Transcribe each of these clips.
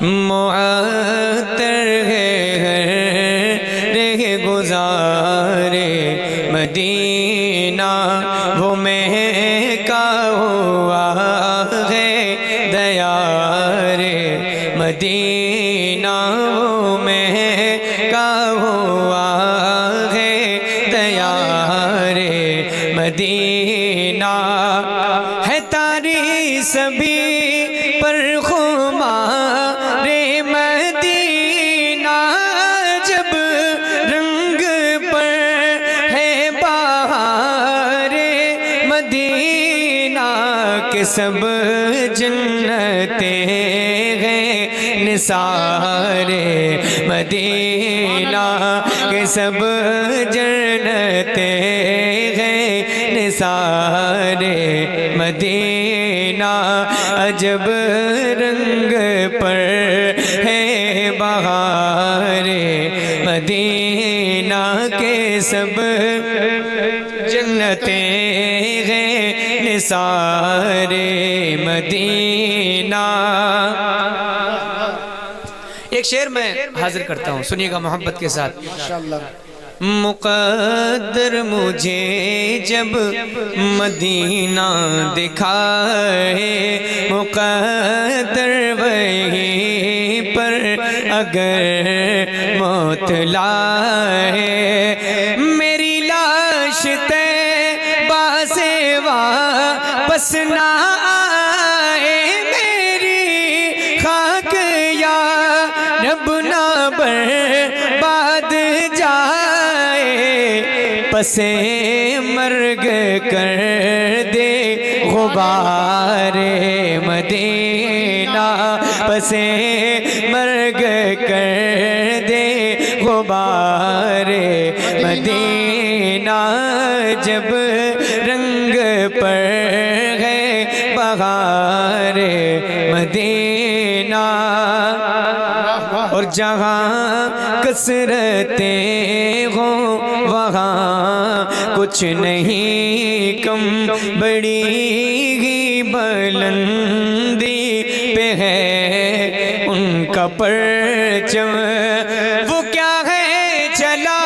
معطر ہے رہ گزارے مدینہ، وہ مہکا ہوا ہے دیار مدینہ، وہ مہکا ہوا ہے دیار مدینہ، ہے طاری سبھی پر خمار مدینہ، جب رنگ پر ہے بہار مدینہ، کہ سب جنتیں ہیں نثار مدینہ، کہ سب جنتیں ہیں نثار مدینہ، عجب رنگ پر ہے بہار مدینہ، کے سب جنتیں ہیں نثار مدینہ۔ ایک شعر میں حاضر کرتا ہوں، سنیے گا محبت کے ساتھ۔ مقدر مجھے جب مدینہ دکھائے، مقدر وہیں پر اگر موت لائے، میری لاش طیبہ سے واپس نہ آئے، میری خاک یا رب نہ برباد جائے، پسے مرگ کر دے غبار مدینہ، پسے مرگ کر دے غبار مدینہ، جب رنگ پر ہے بہار مدینہ، اور جہاں کثرتیں ہوں وہاں کچھ نہیں کم، بڑی ہی بلندی پہ ہے ان کا پرچم، وہ کیا ہے چلا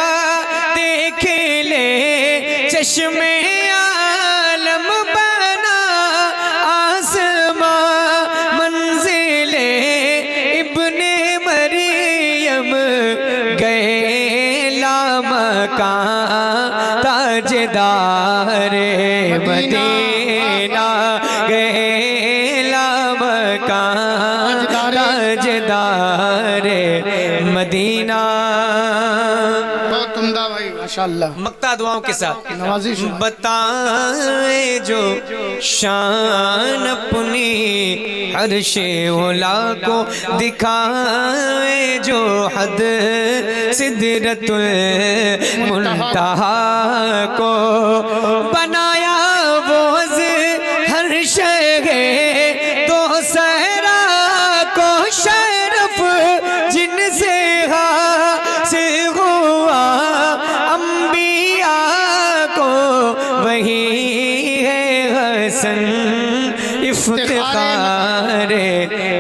دیکھ لے چشم عالم، بنا آسمان منزل ابن مریم، گئے لامکان تاجدار مدینہ، گئے لامکان تاجدار مدینہ۔ بہت عمدہ بھائی، ماشاءاللہ، مقطع دعاؤں کے ساتھ۔ نوازش بتائے جو شان اپنی عرش اولا کو، دکھائے جو حد سدرۃ المنتہا کو، بنایا وہ ہر شے تو صحرا کو، شرف جن سے حاصل ہوا انبیاء کو، وہی ہے حسن افتخار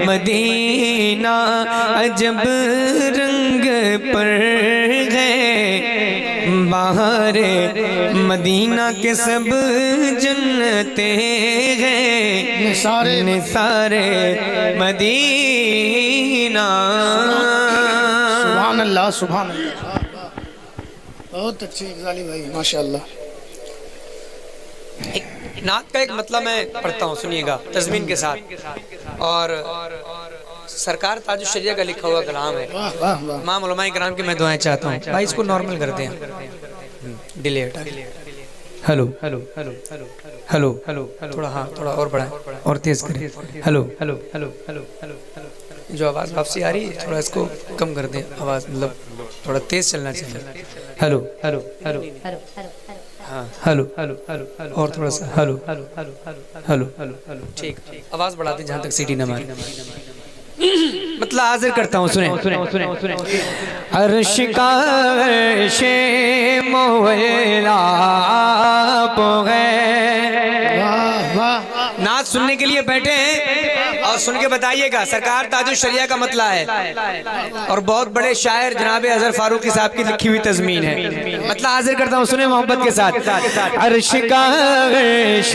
مدینہ، عجب رنگ پر ہے بہار مدینہ، کے سب جنتیں ہیں نثار مدینہ۔ سبحان اللہ، سبحان اللہ، بہت اچھے غزالی بھائی، ماشاءاللہ۔ نعت کا ایک مطلب میں پڑھتا ہوں، سنیے گا تضمین کے ساتھ، اور سرکار تاج الشریعہ کا لکھا ہوا کلام ہے، امام علماء کرام کی میں دعائیں چاہتا ہوں۔ بھائی اس کو نارمل کرتے ہیں، ڈیلے ہٹا، hello hello hello hello hello, تھوڑا ہاں تھوڑا اور بڑھائیں اور تیز کریں، hello hello hello hello hello, جو آواز واپسی آ رہی ہے تھوڑا اس کو کم کر دیں، آواز مطلب تھوڑا تیز چلنا چاہیے، ہلو ہلو ہلو ہاں ہلو ہلو ہلو، اور تھوڑا سا hello hello hello hello hello hello, ٹھیک، آواز بڑھا دیں جہاں تک سیٹی نہ مارے۔ مطلب حاضر کرتا ہوں، سنیں۔ عرش کا عرش مولا پہ ہے، نعت سننے کے لیے بیٹھے ہیں اور سن کے بتائیے گا، سرکار تاج الشریعہ کا مطلع ہے اور بہت بڑے شاعر جناب اظہر فاروقی صاحب کی لکھی ہوئی تضمین ہے، مطلع حاضر کرتا ہوں، سنیں محبت کے ساتھ۔ عرش کا عرش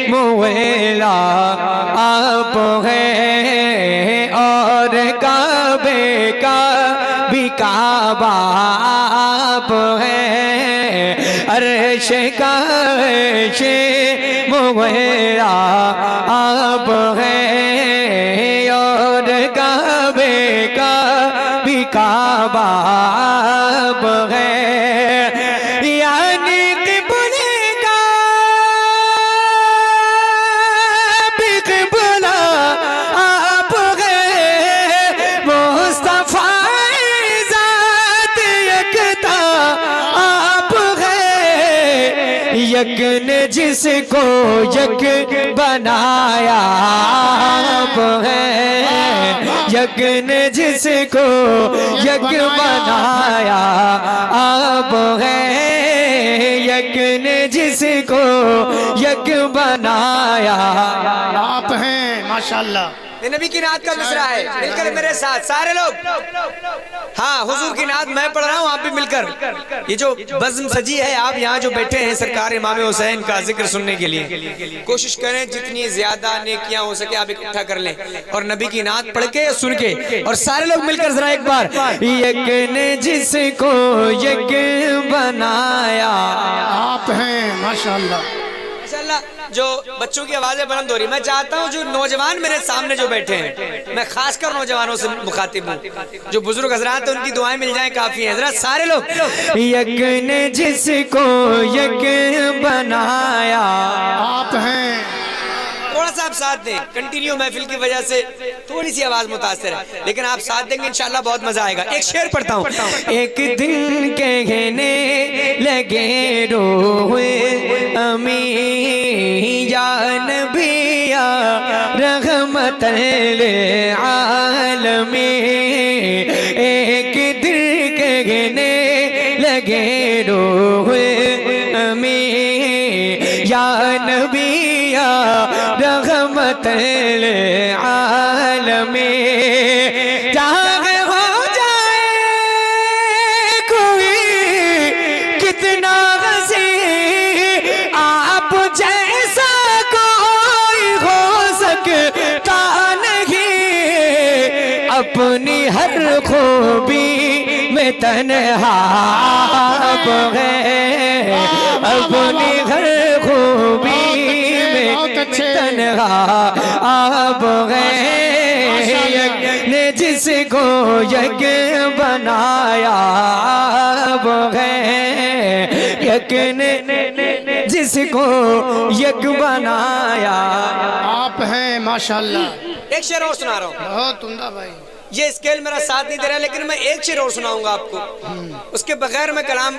مولا آپ ہے اور کعبے کا بھی کعبہ آپ ہے، عرش کا عرش مولا آپ ہے اور کعبے کا بھی کعبہ آپ ہے، یعنی قبلے کا بھی قبلہ آپ ہے، مصطفیٰ ذات یکتا آپ ہے، یک نے جس کو یک بنایا آپ ہے، یک نے جس کو یک بنایا آپ ہے، یک نے جس کو یک بنایا آپ ہیں ماشاءاللہ۔ یہ نبی کی نعت کا مصرع ہے، مل کر میرے ساتھ سارے لوگ، ہاں حضور کی نعت میں پڑھ رہا ہوں، آپ بھی مل کر، یہ جو بزم سجی ہے، آپ یہاں جو بیٹھے ہیں سرکار امام حسین کا ذکر سننے کے لیے، کوشش کریں جتنی زیادہ نیکیاں ہو سکے آپ اکٹھا کر لیں اور نبی کی نعت پڑھ کے سن کے، اور سارے لوگ مل کر ذرا ایک بار، یک نے جس کو یک بنایا آپ ہیں ماشاءاللہ۔ جو بچوں کی آوازیں بلند ہو رہی، میں چاہتا ہوں جو نوجوان میرے سامنے جو بیٹھے ہیں، میں خاص کر نوجوانوں سے مخاطب ہوں، جو بزرگ حضرات ہیں ان کی دعائیں مل جائیں کافی ہیں، ذرا سارے لوگ، یک نے جس کو یک بنایا آپ ہیں، تھوڑا سا آپ ساتھ دیں، کنٹینیو محفل کی وجہ سے تھوڑی سی آواز متاثر ہے، لیکن آپ ساتھ دیں گے انشاءاللہ بہت مزہ آئے گا۔ ایک شعر پڑھتا ہوں، ایک دن کہنے لگے روح امی یا نبی یا رحمت للعالمین، ایک دن کہنے لگے روح امی یا نبی یا رحمت للعالمین، جہاں ہو جائے کوئی کتنا غزی، آپ جیسا کوئی ہو سکتا نہیں، اپنی ہر خوبی میں تنہا آپ ہے، اپنی ہر خوبی تنہا آپ ہے، یک نے جس کو یک بنایا آپ ہے، یک نے جس کو یک بنایا آپ ہیں ماشاءاللہ۔ ایک شعر اور سنا رہا ہوں، بہت عمدہ بھائی، یہ اسکیل میرا ساتھ نہیں دے رہا لیکن میں ایک شعر اور سناؤں گا آپ کو، اس کے بغیر میں کلام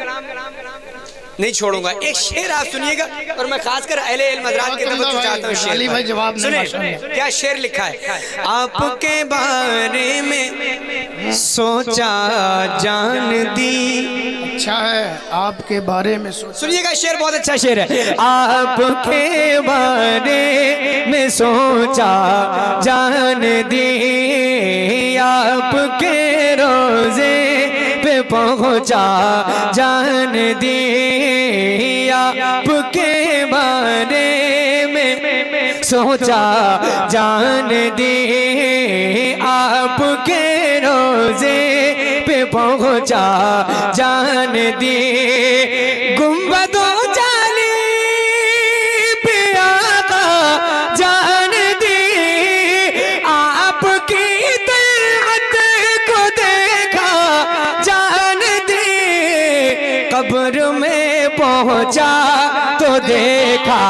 نہیں چھوڑوں گا۔ ایک شعر آپ سنیے گا اور میں خاص کر اہل علم حضرات کے توجہ چاہتا ہوں علی بھائی جواب شعر سنیں کیا شعر لکھا ہے۔ آپ کے بارے میں سوچا جان دی، اچھا ہے آپ کے بارے میں سنیے گا شعر بہت اچھا شعر ہے۔ آپ کے بارے میں سوچا جان دی، آپ کے روزے پہ پہنچا جان دی، آپ کے بارے میں سوچا جان دی، آپ کے روزے پہ پہنچا جان دی، گنبد و جالی پہ آقا جان دی، آپ کی طاعت کو دیکھا جان دی، قبر میں پہنچا تو دیکھا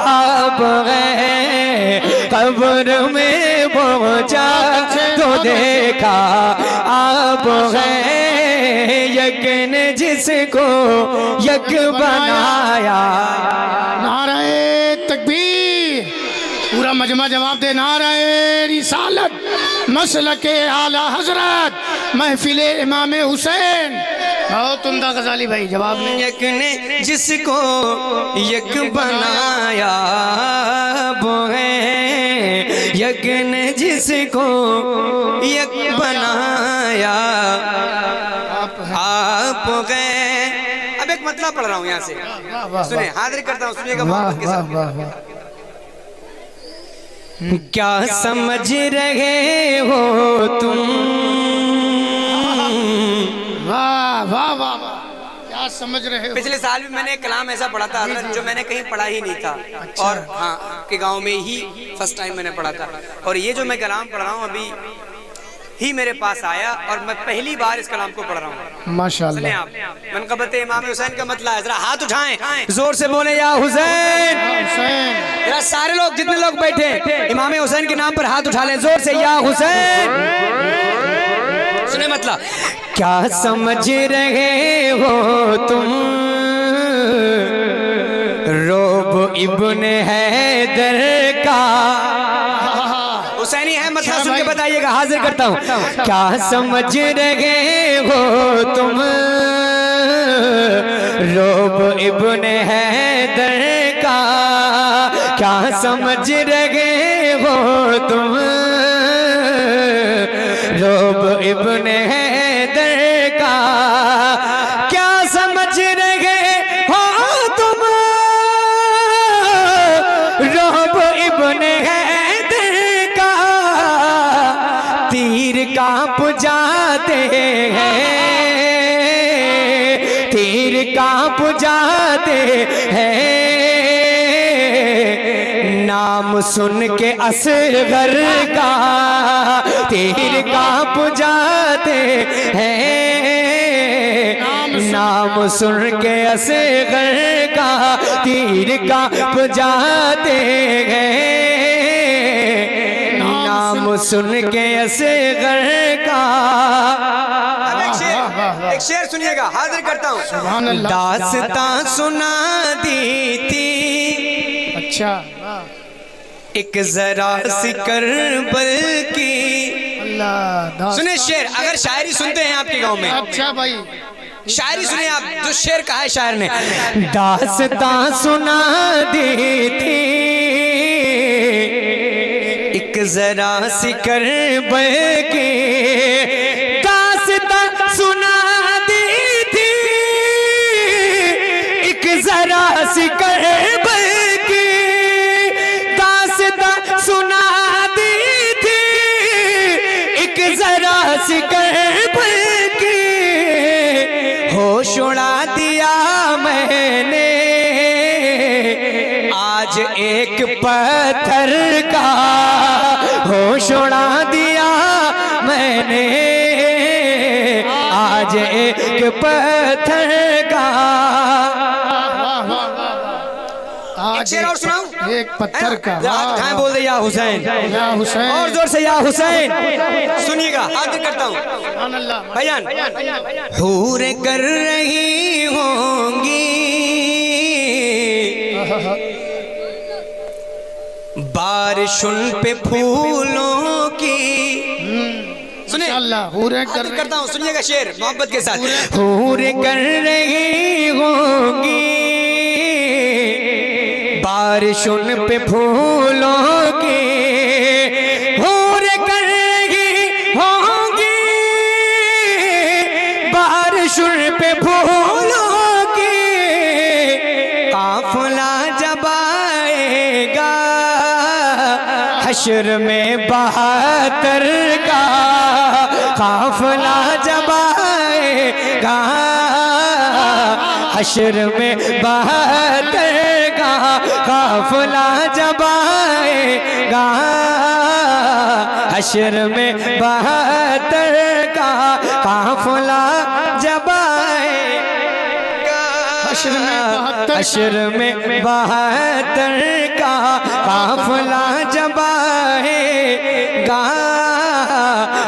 آپ ہے، قبر میں پہنچا تو دیکھا آپ ہے، یک نے جس کو یک بنایا۔ نعرہ تکبیر، پورا مجمع جواب دے، نعرہ رسالت، مسلک اعلیٰ حضرت، محفل امام حسین۔ بہت عمدہ غزالی بھائی جواب میں، یک نے جس کو یک بنایا وہ ہے، یک نے جس کو یک بنایا آپ گئے. اب ایک مطلب پڑھ رہا ہوں یہاں سے سنیں, حاضر کرتا ہوں, سنیے گا محبت کے ساتھ. کیا سمجھ رہے ہو تم, واہ واہ واہ, کیا سمجھ رہے ہو. پچھلے سال بھی میں نے ایک کلام ایسا پڑھا تھا حضرت جو میں نے کہیں پڑھا ہی نہیں تھا, اور ہاں کہ گاؤں میں ہی فرسٹ ٹائم میں نے پڑھا تھا, اور یہ جو میں کلام پڑھ رہا ہوں ابھی ہی میرے پاس آیا اور میں پہلی بار اس کلام کو پڑھ رہا ہوں. ماشاءاللہ. سنیں آپ, منقبت امام حسین کا مطلب ہے, ذرا ہاتھ اٹھائیں, زور سے بولیں یا حسین. ذرا سارے لوگ جتنے لوگ بیٹھے امام حسین کے نام پر ہاتھ اٹھا لیں زور سے, یا حسین. سنیں مطلب, کیا سمجھ رہے ہو تم روب ابن حیدر کا. حسینی ہے مطلب سن کے بتائیے گا, حاضر کرتا ہوں. کیا سمجھ رہے ہو تم روب ابن حیدر کا, کیا سمجھ رہے ہو تم روب ابن حیدر کا, کیا سمجھ رہے ہو تم روب ابن حیدر کا, تیر کانپ جاتے ہیں, تیر کانپ جاتے ہیں, نام سن کے اصغر کا, تیر کانپ جاتے ہیں, نام سن کے اصغر کا, تیر کانپ جاتے ہیں, نام سن کے اصغر کا. ایک شعر سنیے گا, حاضر کرتا ہوں. داستان سنا دی تھی اچھا ایک ذرا سی کربل کی. سنیں شعر, اگر شاعری سنتے ہیں آپ کے گاؤں میں, اچھا بھائی شاعری سنیں آپ, جو شعر کہا ہے شاعر نے. داستان سنا دی تھی ایک ذرا سی کربل کی, داستان سنا دی تھی ایک ذرا سی کربل کی, داستان سنا دی تھی ایک ذرا سی کربل کی, ہوش اڑا دیا میں نے آج ایک پتھر کا, ہوش اڑا دیا میں نے آج ایک پتھر کا. ایک شعر اور سناؤں, ایک پتھر کا. کہاں بول دے یا حسین, یا حسین, اور زور سے یا حسین. سنیے گا, حاضر کرتا ہوں. بھائیان, حوریں کر رہی ہوں گی بارش ان پہ پھولوں کی. سنیں, حاضر کرتا ہوں, سنیے گا شعر محبت کے ساتھ. حوریں کر رہی ہوں گی بارش ان پہ پھولوں کی, حوریں کر رہی ہوں گی بارش ان پہ پھولوں کی, قافلہ جب آئے گا حشر میں 72 کا, قافلہ جب آئے گا حشر میں 72 کا, قافلہ جب آئے گا حشر میں 72 کا, قافلہ جب آئے گا حشر میں 72 کا, قافلہ جب آئے گا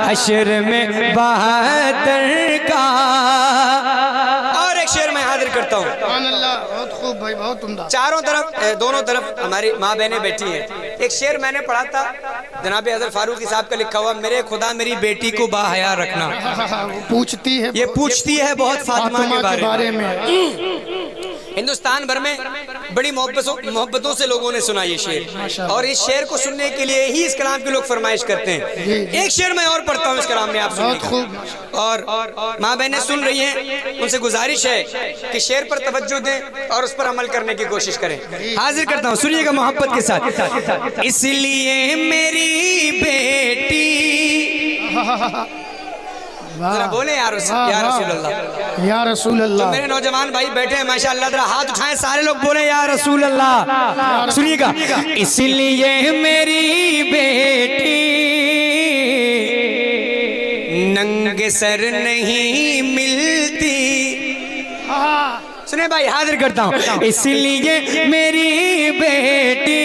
حشر میں 72 کا. اور ایک شعر میں حاضر کرتا ہوں. بہت خوب بھائی, بہت عمدہ. چاروں طرف, دونوں طرف ہماری ماں بہنیں بیٹھی ہیں. ایک شعر میں نے پڑھا تھا جناب حضرت فاروقی صاحب کا لکھا ہوا, میرے خدا میری بیٹی کو با حیا رکھنا. وہ پوچھتی ہے, یہ پوچھتی ہے بہت فاطمہ کے بارے میں. میں ہندوستان بھر میں بڑی محبتوں سے لوگوں نے سنا یہ شعر، اور اس شعر کو سننے کے لیے ہی اس کلام کے لوگ فرمائش کرتے ہیں۔ ایک شعر میں اور پڑھتا ہوں اس کلام میں، آپ سنیے، اور ماں بہنیں سن رہی ہیں، ان سے گزارش ہے کہ شعر پر توجہ دیں اور اس پر عمل کرنے کی کوشش کریں۔ حاضر کرتا ہوں، سنیے گا محبت کے ساتھ۔ اس لیے میری بیٹی، ذرا بولیں یا رسول اللہ، یا رسول اللہ۔ میرے نوجوان بھائی بیٹھے ہیں ماشاءاللہ، ذرا ہاتھ اٹھائیں سارے لوگ، بولیں یا رسول اللہ۔ سنیے گا، اس لیے میری بیٹی ننگ سر نہیں ملتی۔ سنیں بھائی، حاضر کرتا ہوں، اس لیے میری بیٹی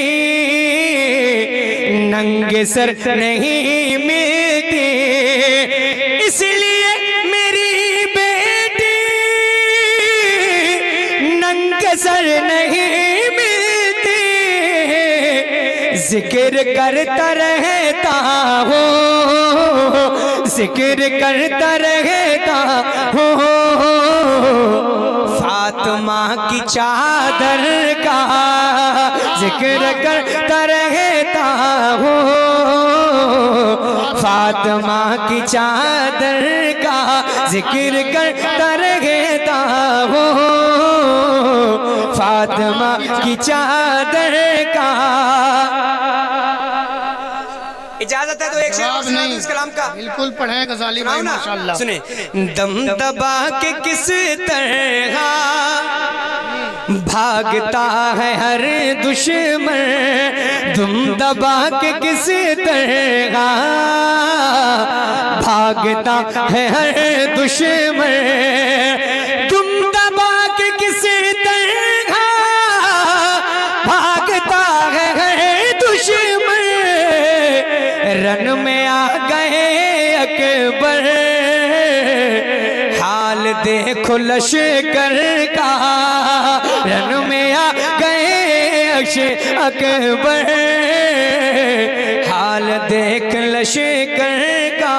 ننگ سر نہیں ملتی، اس لیے میری بیٹی ننگ سر نہیں ملتی، ذکر کرتا رہتا ہوں، ذکر کرتا رہتا ہوں فاطمہ کی چادر کا، ذکر کرتا رہتا ہوں فاطمہ کی چادر کا، ذکر کرتا رہتا ہوں فاطمہ کی چادر کا۔ اجازت ہے تو ایک شعر سنا دوں اس کلام کا؟ بالکل پڑھیں غزالی بھائی، ماشاءاللہ۔ سنیں، دم دبا کے کس طرح بھاگتا ہے ہر دشمن، دم دبا کے کس طرح بھاگتا ہے ہر دشمن، دم دبا کے کس طرح بھاگتا ہے ہر دشمن، رن میں آ گئے اکبر، حال دیکھو لشکر کا، رن میں آ گئے اکبر، حال دیکھ لشکر کا۔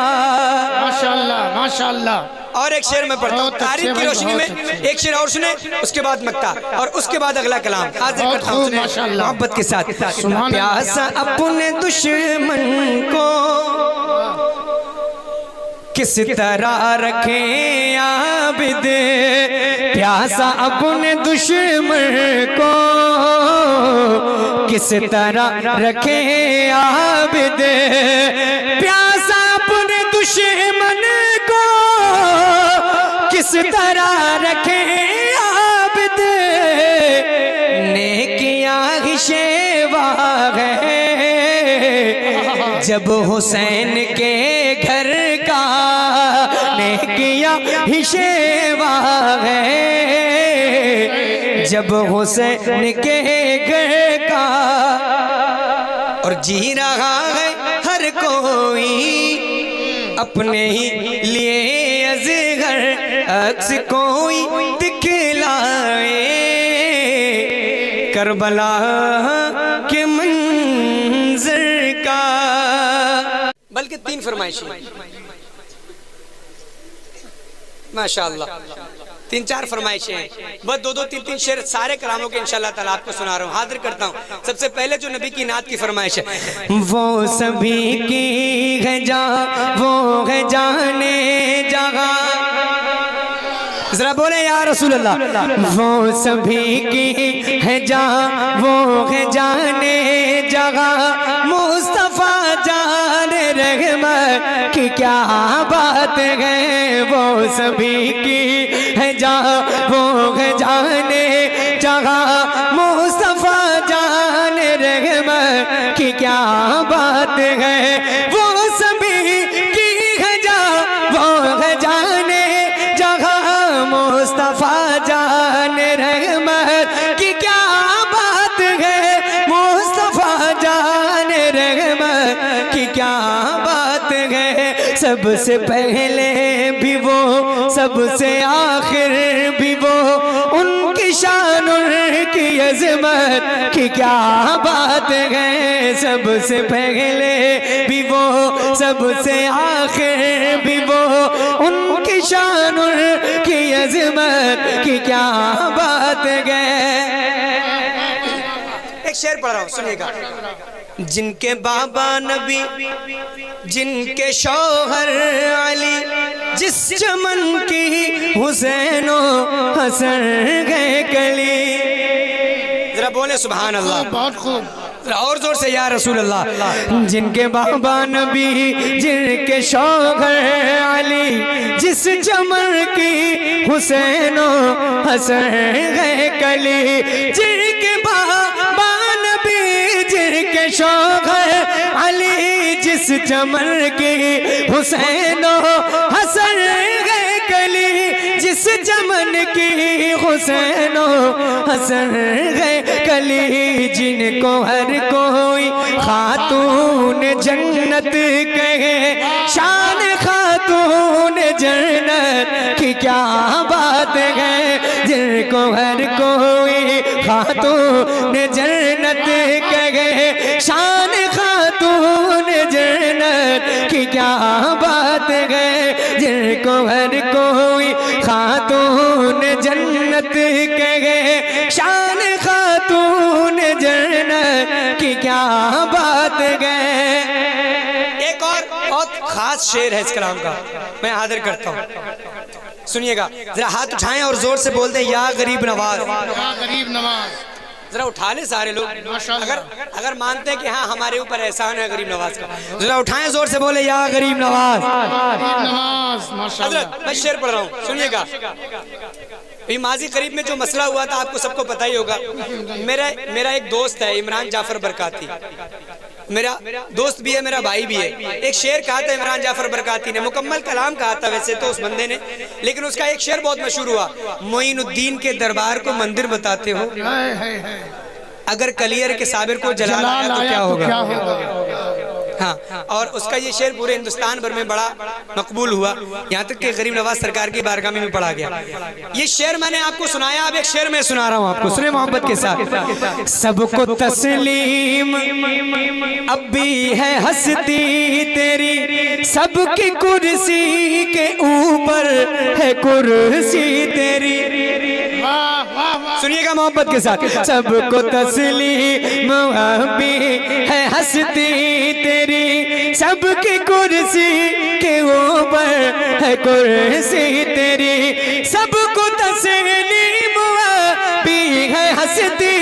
ماشاءاللہ ماشاءاللہ۔ اور ایک شعر میں پڑھتا ہوں تاریخ کی روشنی میں، ایک شعر اور سنیں، اس کے بعد مکتا، اور اس کے بعد اگلا کلام حاضر کرتا ہوں، سنیں محبت کے ساتھ۔ پیاسا اپنے دشمن کو کس طرح رکھیں عابد، پیاسا اپنے دشمن کو کس طرح رکھیں عابد، پیاسا اپنے دشمن کو کس طرح رکھیں عابد، نیکیاں ہی شیوا ہے جب حسین کے گھر کا، نیکیاں ہی شیوا ہے جب حسین کے گھر کا، اور جی رہا ہے ہر کوئی اپنے ہی لیے اصغر، عکس کوئی دکھلائے کربلا کے منظر کا۔ بلکہ 3 فرمائشیں ماشاءاللہ، 3-4 فرمائشیں ہیں، بس 2-2 3-3 شعر سارے کلاموں کے انشاءاللہ تعالیٰ آپ کو سنا رہا ہوں، حاضر کرتا ہوں۔ سب سے پہلے جو نبی کی نعت کی فرمائش ہے، وہ سبھی کی ہے جان، وہ ہے جانے جہاں، ذرا بولیں یا رسول اللہ، وہ سبھی کی ہے جان، وہ ہے جانے جہاں، مصطفیٰ جان رحمت کی کیا بات ہے، وہ سبھی کی ہے جان، وہ ہے جانے جہاں، مصطفیٰ جان رحمت کی کیا بات ہے، وہ سبھی کی ہے جان، وہ ہے جانے جہاں، مصطفیٰ جان رحمت کی کیا بات ہے، مصطفیٰ جان رحمت کی کیا بات ہے، سب سے پہلے بھی وہ، سب سے آخر بھی وہ، ان کی شان ان کی عظمت کی کیا بات ہے، سب سے پہلے بھی وہ، سب سے آخر بھی وہ، ان کی شان ان کی عظمت کی کیا بات ہے۔ ایک شعر پڑھ رہا ہوں سنیے گا. جن کے بابا نبی جن کے شوہر علی جس چمن کی حسین و حسن گئے کلی. ذرا بولے سبحان اللہ. بہت خوب. اور زور سے یا رسول اللہ. جن کے بابا نبی جن کے شوہر علی جس چمن کی حسین و حسن گئے کلی. جن کے بابا نبی جن کے شوہر علی جس چمن کی حسین و حسن گئے کلی. جس چمن کی حسین و حسن گئے کلی. جن کو ہر کوئی خاتون جنت کہے شان خاتون جنت کی کیا بات ہے. جن کو ہر کوئی خاتون جنت کہے شان خاتون جنت کی کیا بات ہے. جن کو ہر کوئی خاتون جنت کہے شان خاتون جنت کی کیا بات ہے. ایک اور بہت خاص شعر ہے اس کلام کا میں حاضر کرتا ہوں سنیے گا. ذرا ہاتھ اٹھائیں اور زور سے بول دیں یا غریب نواز. یا غریب نواز. ذرا اٹھا لیں سارے لوگ اگر مانتے ہیں کہ ہاں ہمارے اوپر احسان ہے غریب نواز کا. ذرا اٹھائیں زور سے بولے یا غریب نواز. غریب نواز. ماشاءاللہ. حضرت میں شعر پڑھ رہا ہوں سنیے گا. یہ ماضی قریب میں جو مسئلہ ہوا تھا آپ کو سب کو پتہ ہی ہوگا. میرا ایک دوست ہے عمران جعفر برکاتی. میرا دوست بھی ہے میرا بھائی بھی ہے. ایک شعر کہا تھا عمران جعفر برکاتی نے. مکمل کلام کہا تھا ویسے تو اس بندے نے لیکن اس کا ایک شعر بہت مشہور ہوا. معین الدین کے دربار کو مندر بتاتے ہو اگر کلیر کے صابر کو جلال آیا تو کیا ہوگا. ہاں اور اس کا یہ شعر پورے ہندوستان بھر میں بڑا مقبول ہوا یہاں تک کہ غریب نواز سرکار کی بارگاہ میں بھی پڑھا گیا. یہ شعر میں نے آپ کو سنایا. اب ایک شعر میں سنا رہا ہوں آپ کو سنیں محبت کے ساتھ. سب کو تسلیم اب بھی ہے ہستی تیری سب کی کرسی کے اوپر ہے کرسی تیری. سنیے گا محبت کے ساتھ. سب کو تسلیم اب بھی ہے ہستی تیری سب کی کرسی کے اوپر ہے کرسی تیری. سب کو تسلیم بھی ہے ہستی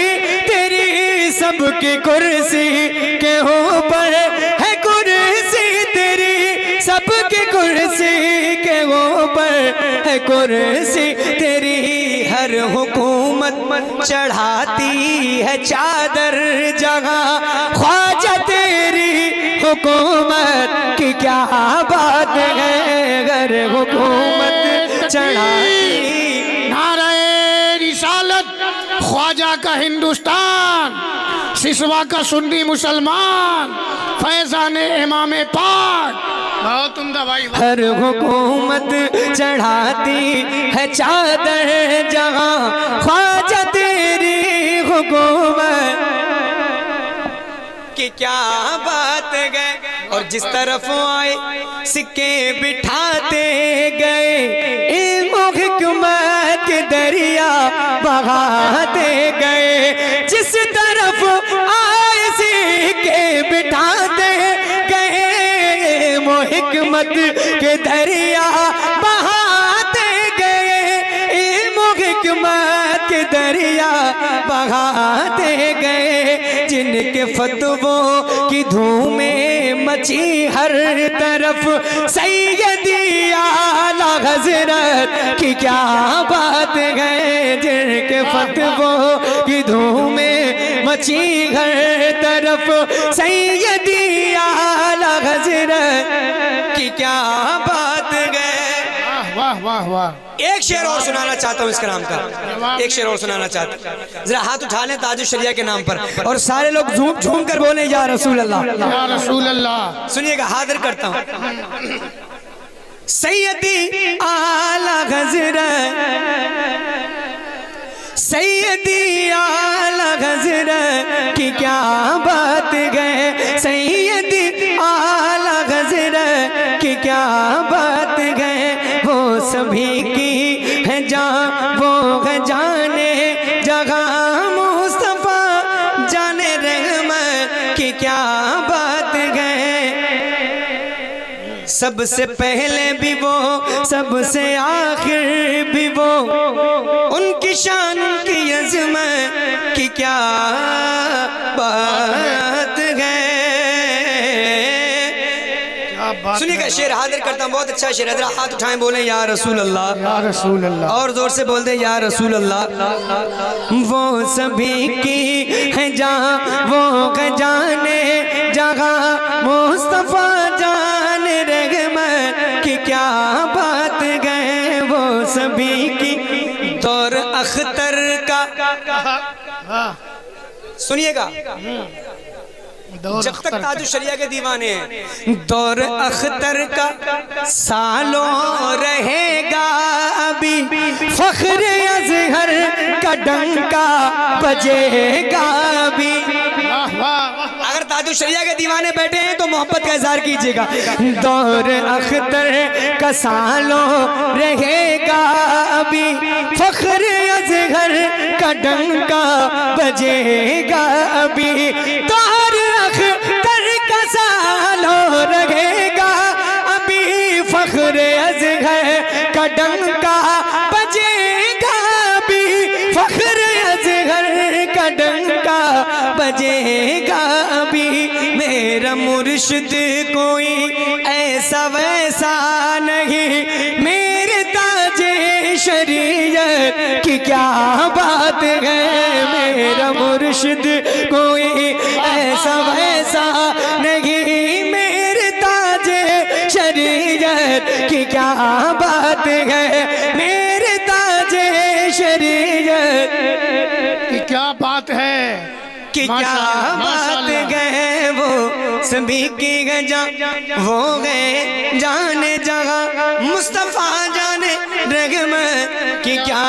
تیری سب کی کرسی کے اوپر ہے کرسی تیری. سب کی کرسی کے اوپر ہے کرسی تیری. ہر حکومت چڑھاتی ہے چادر جہاں خواجہ تیری حکومت کی کیا بات ہے. اگر حکومت چڑھاتی. نعرہ رسالت خواجہ کا ہندوستان سسوا کا سنی مسلمان فیضان امام پاک. بہت عمدہ بھائی. ہر حکومت چڑھاتی ہے چادر جہاں خواجہ تیری حکومت کی کیا بات ہے. اور جس طرف آئے سکے بٹھاتے گئے علم و حکمت کے دریا بہاتے گئے. جس طرف آئے سکے بٹھاتے گئے علم و حکمت کے دریا بہاتے گئے. علم و حکمت کے دریا بہاتے گئے. جن کے فتووں کی دھومیں مچی ہر طرف سیدی اعلیٰ حضرت کی کیا بات ہے. جن کے فتووں کی دھومیں مچی ہر طرف سیدی اعلیٰ حضرت کی کیا بات ہے. واہ واہ واہ. ایک شعر اور سنانا چاہتا ہوں اس کلام کا. ایک شعر اور سنانا چاہتا ہوں. ذرا ہاتھ اٹھا لیں تاج الشریعہ کے نام پر اور سارے لوگ جھوم کر بولیں یا رسول اللہ. یا رسول اللہ. سنیے گا حاضر کرتا ہوں. سیدی اعلیٰ حضرت سیدی اعلیٰ حضرت کی کیا بات ہے. سیدی اعلیٰ حضرت کی کیا بات ہے. وہ سبھی کی ہے جان وہ ہے جانے جگہ مصطفیٰ جانے سب سے پہلے بھی وہ سب سے آخر بھی وہ، ان کی شان کی عظمت کی کیا بات ہے۔ سنیے گا شعر حاضر کرتا ہوں، بہت اچھا شعر ہے، ذرا ہاتھ اٹھائیں بولیں یا رسول اللہ، یا رسول اللہ، اور زور سے بول دیں یا رسول اللہ۔ وہ سبھی کی ہے جہاں وہ جانے جہاں مصطفیٰ جان رحمت کی کیا بات ہے، وہ سبھی کی دور اختر کا، سنیے گا جب تک تاج الشریعہ کے دیوانے ہیں، دور اختر کا سالوں رہے گا ابھی، فخر اظہر کا ڈنکا بجے گا ابھی۔ اگر تاج الشریعہ کے دیوانے بیٹھے ہیں تو محبت کا اظہار کیجئے گا۔ دور اختر کا سالوں رہے گا ابھی، فخر اظہر کا ڈنکا بجے گا ابھی، دور اختر کا سالوں رہے گا ابھی، فخر اظہر کا ڈنکا بجے گا ابھی، فخر اظہر کا ڈنکا بجے گا ابھی۔ میرا مرشد کوئی ایسا ویسا نہیں، میرے تاج شریعت کی کیا بات ہے، میرا مرشد کوئی ایسا ویسا نہیں، میرے تاج شریعت کی کیا بات ہے، میرے تاج شریعت کی کیا بات ہے، کہ کیا بات ہے، وہ سبھی کی جان وہ گئے جانے جہاں مصطفیٰ جانے رحمت کی کیا